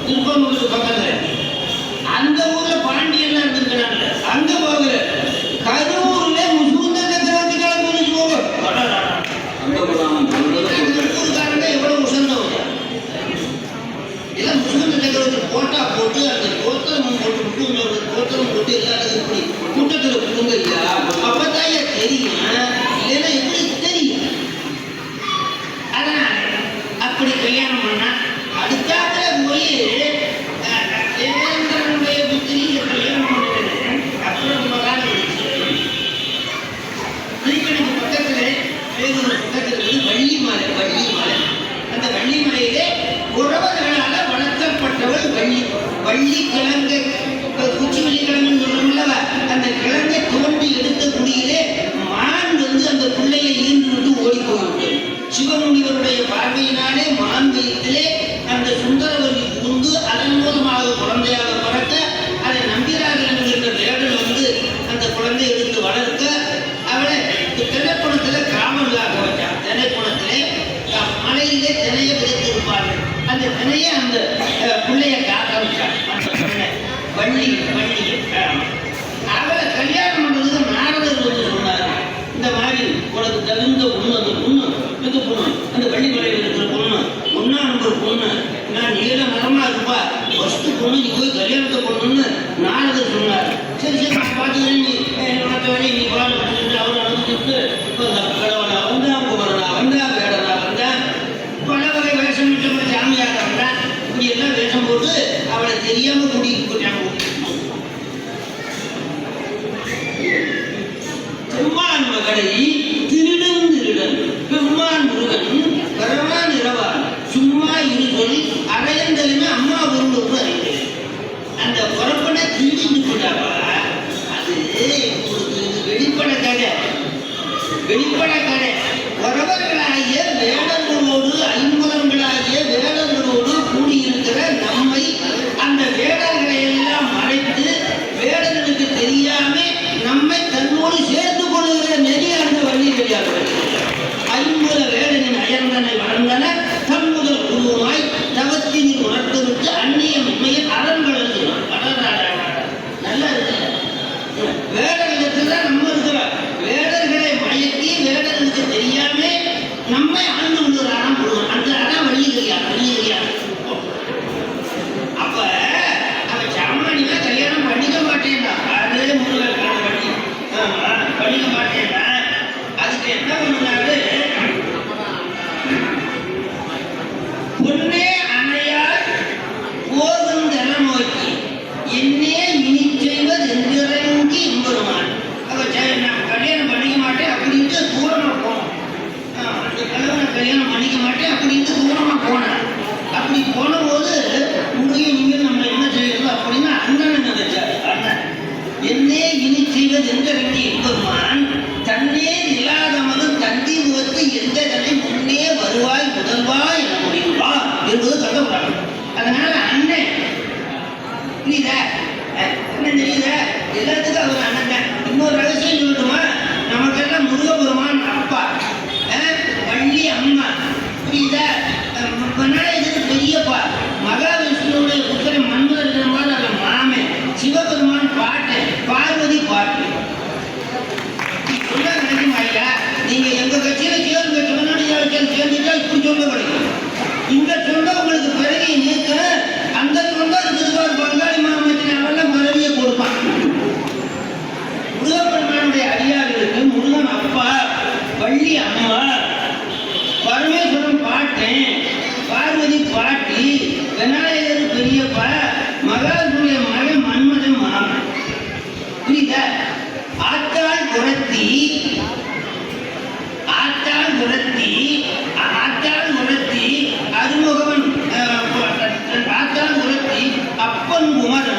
திருப்பூருக்கு பக்கத்துல. அந்த ஊர்ல பாண்டியெல்லாம் இருந்திருக்கிறாங்க. அங்க போகல. கரூர்ல முசுகுந்த சக்கரவர்த்தி காலம் போச்சு போக. ஊருக்காரங்க எவ்வளவு உசந்தவங்க. எல்லாம் முசுகுந்த சக்கரவர்த்தி போட்டா போட்டு அந்த கோத்திரம் போட்டு விட்டு இன்னொரு கோத்திரம் போட்டு எல்லாரும் இப்படி கூட்டத்துல கொடுங்க இல்லையா, அப்பதான் தெரியும். இல்லைன்னா எப்படி தெரியும்? அதனால அப்படி கல்யாணம் பண்ணா அடுத்தாப்புல போய் தேவேந்திரனுடைய புத்திரியை கல்யாணம் பண்ணுறது. அப்புறம் திருக்கணிக்கு பக்கத்துல வேலூர் பக்கத்தில் வள்ளிமலை. வள்ளிமலை, அந்த வள்ளிமலையிலே உறவர்களால வளர்க்கப்பட்டவள் வள்ளி. வள்ளி கிழங்கு, குச்சி வள்ளி கிழங்குன்னு சொல்றோம்ல, அந்த கிழங்கை தோண்டி எடுத்த குடியிலே மான் அந்த பிள்ளையை ஈர்ந்து விட்டு ஓடி போய்விட்டது. சிவமுனிவருடைய பார்வையினாலே மான் வயிற்றிலே அந்த சுந்தரவல்லி புகுந்து அதன் மூலமாக குழந்தையாக பிறக்க அதை நம்பிராஜன் என்கின்ற வேடல் அந்த குழந்தையை எடுத்து வளர்க்க அவளை திணைக்குளத்தில் காவலாக வச்சான். திணைக்குளத்திலே மலையிலே திணையை விதைத்திருப்பார்கள். அந்த திணையை அந்த பிள்ளையை காக்க வச்சான். அந்த வள்ளி வள்ளியை அவளை கல்யாணம் பண்றதுக்கு நாரதர் சொன்னார். இந்த மாதிரி உனக்கு தகுந்த பொண்ணு, அந்த பொண்ணு இந்த பொண்ணு அந்த வள்ளிமலையில் இருக்கிற பொண்ணு, ஒன்னா நம்பர் பொண்ணு, நான் நீல மரமா இருப்பா, ஃபர்ஸ்ட் பொண்ணு, நீ போய் கல்யாணத்தை பொண்ணுன்னு நாரதர் சொன்னார். சரி சரி நான் பார்த்துக்கிறேன், நீ மற்ற வேலையை நீ பாடு அவர் அனுப்பிட்டு கடவுளா வந்தா, குமரனா வந்தா, வேடனா வந்தா, பல வகை வேஷம் விட்டு சாமியாக வந்தா, இப்படி எல்லாம் வேஷம் போட்டு அவளை தெரியாம கூட்டிட்டு போயிட்டாங்க. பெம்மான் மகளை திருடன் திருடன், பெம்மான் முருகன் வரவான் இரவான், சும்மா இருகொள் அரையந்தலுமே அம்மா பொருள் அறிந்தது. அந்த புறப்பட திருடிட்டு போட்டாவா, அது வெளிப்பட கதை. வெளிப்பட கதை உறவர்களாகிய வேடர்களோடு, ஐம்புலங்களாகிய வேடர்களோடு கூடியிருக்கிற நம்மை அந்த வேடர்களை எல்லாம் மறைத்து வேடர்களுக்கு தெரியாம நம்மை தன்னோடு சேர்த்து கொள்ளுகிற நெறி அந்த வழி கிடையாது. ஐம்புல வேடனின் அயர்ந்தனை வளர்ந்தன தன் முதல் குருவுமாய் தவத்தினில் உணர்த்துவிட்டு அந்நிய உண்மையில் அரண்கள் எழுதுவான். நல்லா இருக்கு. வேடர்களுக்கு தான் நம்ம இருக்கிறோம். வேடர்களை மயக்கி வேடர்களுக்கு தெரியாம நம்மை ஆண்டு கொள்ளுகிற அறம் போடுவோம். அந்த அறம் வள்ளிகையா வள்ளிகையா. அப்ப அவன் சாமானியா கல்யாணம் பண்ணிக்க மாட்டேன்னா, அதே முருகன் பண்ணிக்க மாட்டேன்னா, அதுக்கு என்ன பண்ணுனாரு, பொன்னே அணையால் போகும் தர நோக்கி என்னே இனி செய்வது என்றிறங்கி இம்பெருமான். நான் கல்யாணம் பண்ணிக்க மாட்டேன் அப்படின்ட்டு தூரமா போனோம். அந்த கல்யாணம் பண்ணிக்க மாட்டேன் அப்படின்ட்டு தூரமா போனேன். அப்படி போன போது முருகன் நீங்கள் நம்ம என்ன செய்யறது அப்படின்னா அண்ணன் நினைச்சாரு. அண்ணன் என்னே இனி செய்வது என்றிறங்கி இம்பெருமான் தன்னே இல்லாதமது தந்தி முகத்து எந்த தன்னை முன்னே வருவாய் முதல்வாய் என முடியுமா என்பது கருதப்படாது. அதனால அண்ணன் புரியுதா, அண்ணன் தெரியுதா, எல்லாத்துக்கும் அவர் அண்ணன் தான். இன்னொரு ரகசியம் சொல்லட்டுமா, நமக்கெல்லாம் முருகபெருமான் அப்பா, வள்ளி அம்மா, புரியுதா, விநாயகருக்கு பெரியப்பா, மகாவிஷ்ணுடைய புத்திரன் மன்மதன் அந்த மாமே, சிவபெருமான் பாட்டு, பார்வதி பாட்டு. சொல்ல நினைக்கும் ஐயா, நீங்க எங்க கட்சியில சேர்ந்து முன்னாடி சேர்ந்துட்டா இப்படி சொல்ல கிடைக்கும். இந்த சொல்ல உங்களுக்கு பிறகு நீக்க அந்த சொந்தம் இருக்கிற பங்காளி மாமத்தின் அவெல்லாம் பிறவியை கொடுப்பான். முருகப்பெருமானுடைய அடியார்களுக்கு முருகன் அப்பா, வள்ளி அம்மா, பரமேஸ்வரன் பாட்டேன், பார்வதி பாட்டி, விநாயகர் பெரியப்பா, மகாவிஷ்ணுடைய மகன் மன்மதன் மாமன். புரியுதா? ஆத்தாள் குரத்தி, ஆத்தாள் குரத்தி, ஆத்தாள் குரத்தி அருமுகவன், ஆத்தாள் குரத்தி அப்பன் குமரன்